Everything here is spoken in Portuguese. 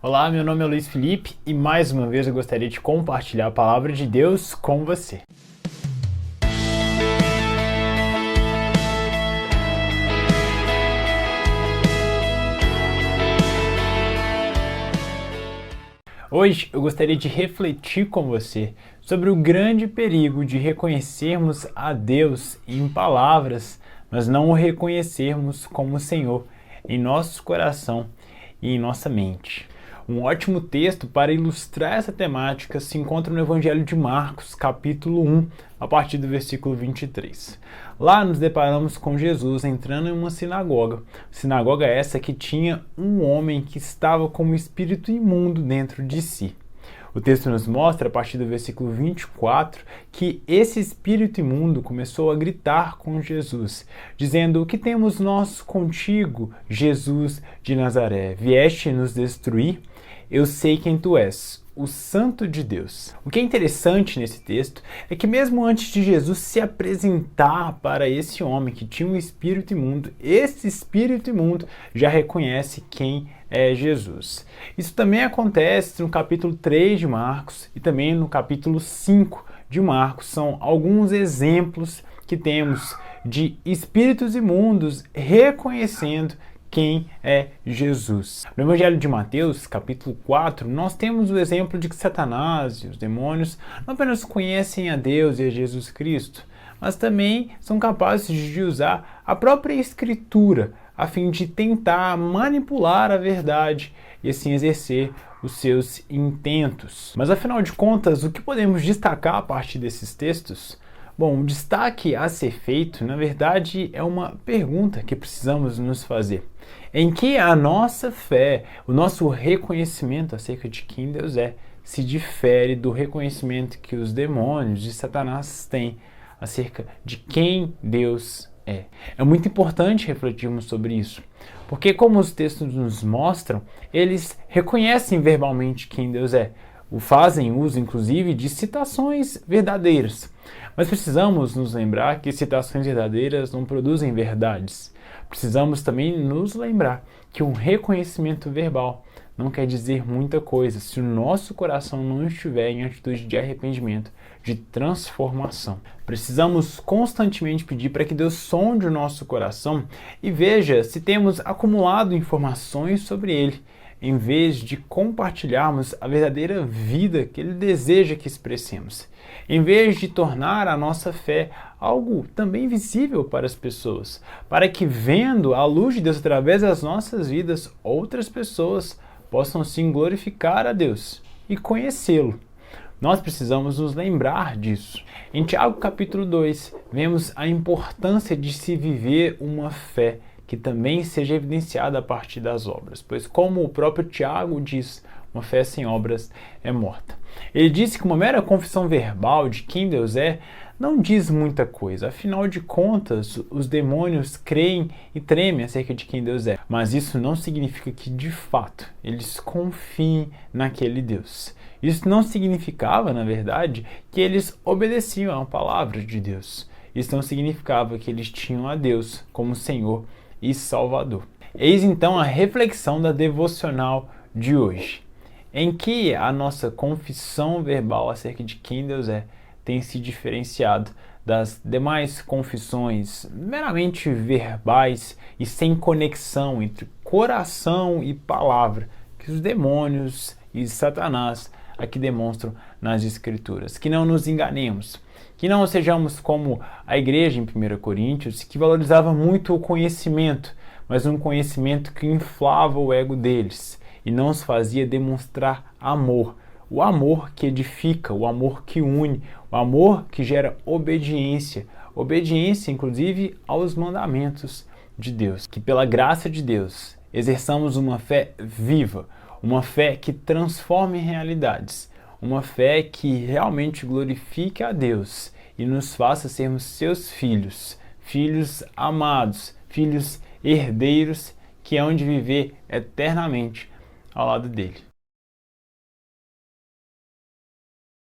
Olá, meu nome é Luiz Felipe e mais uma vez eu gostaria de compartilhar a palavra de Deus com você. Hoje eu gostaria de refletir com você sobre o grande perigo de reconhecermos a Deus em palavras, mas não o reconhecermos como Senhor em nosso coração e em nossa mente. Um ótimo texto para ilustrar essa temática se encontra no Evangelho de Marcos, capítulo 1, a partir do versículo 23. Lá nos deparamos com Jesus entrando em uma sinagoga. Sinagoga essa que tinha um homem que estava com um espírito imundo dentro de si. O texto nos mostra, a partir do versículo 24, que esse espírito imundo começou a gritar com Jesus, dizendo: "O que temos nós contigo, Jesus de Nazaré? Vieste nos destruir? Eu sei quem tu és, o Santo de Deus." O que é interessante nesse texto é que mesmo antes de Jesus se apresentar para esse homem que tinha um espírito imundo, esse espírito imundo já reconhece quem é Jesus. Isso também acontece no capítulo 3 de Marcos e também no capítulo 5 de Marcos. São alguns exemplos que temos de espíritos imundos reconhecendo quem é Jesus. No Evangelho de Mateus, capítulo 4, nós temos o exemplo de que Satanás e os demônios não apenas conhecem a Deus e a Jesus Cristo, mas também são capazes de usar a própria Escritura a fim de tentar manipular a verdade e assim exercer os seus intentos. Mas afinal de contas, o que podemos destacar a partir desses textos? Bom, o destaque a ser feito, na verdade, é uma pergunta que precisamos nos fazer. Em que a nossa fé, o nosso reconhecimento acerca de quem Deus é, se difere do reconhecimento que os demônios de Satanás têm acerca de quem Deus é. É muito importante refletirmos sobre isso, porque como os textos nos mostram, eles reconhecem verbalmente quem Deus é, fazem uso, inclusive, de citações verdadeiras. Mas precisamos nos lembrar que citações verdadeiras não produzem verdades. Precisamos também nos lembrar que um reconhecimento verbal não quer dizer muita coisa se o nosso coração não estiver em atitude de arrependimento, de transformação. Precisamos constantemente pedir para que Deus sonde o nosso coração e veja se temos acumulado informações sobre Ele, em vez de compartilharmos a verdadeira vida que Ele deseja que expressemos, em vez de tornar a nossa fé algo também visível para as pessoas, para que, vendo a luz de Deus através das nossas vidas, outras pessoas possam sim glorificar a Deus e conhecê-lo. Nós precisamos nos lembrar disso. Em Tiago capítulo 2, vemos a importância de se viver uma fé que também seja evidenciada a partir das obras, pois como o próprio Tiago diz, uma fé sem obras é morta. Ele disse que uma mera confissão verbal de quem Deus é não diz muita coisa, afinal de contas, os demônios creem e tremem acerca de quem Deus é, mas isso não significa que, de fato, eles confiem naquele Deus. Isso não significava, na verdade, que eles obedeciam à palavra de Deus. Isso não significava que eles tinham a Deus como Senhor e Salvador. Eis então a reflexão da devocional de hoje, em que a nossa confissão verbal acerca de quem Deus é tem se diferenciado das demais confissões meramente verbais e sem conexão entre coração e palavra que os demônios e Satanás aqui demonstram nas Escrituras. Que não nos enganemos, que não sejamos como a igreja em 1 Coríntios, que valorizava muito o conhecimento, mas um conhecimento que inflava o ego deles e não os fazia demonstrar amor. O amor que edifica, o amor que une, o amor que gera obediência. Obediência, inclusive, aos mandamentos de Deus. Que pela graça de Deus exerçamos uma fé viva, uma fé que transforme realidades, uma fé que realmente glorifique a Deus e nos faça sermos seus filhos, filhos amados, filhos herdeiros que hão de viver eternamente ao lado dele.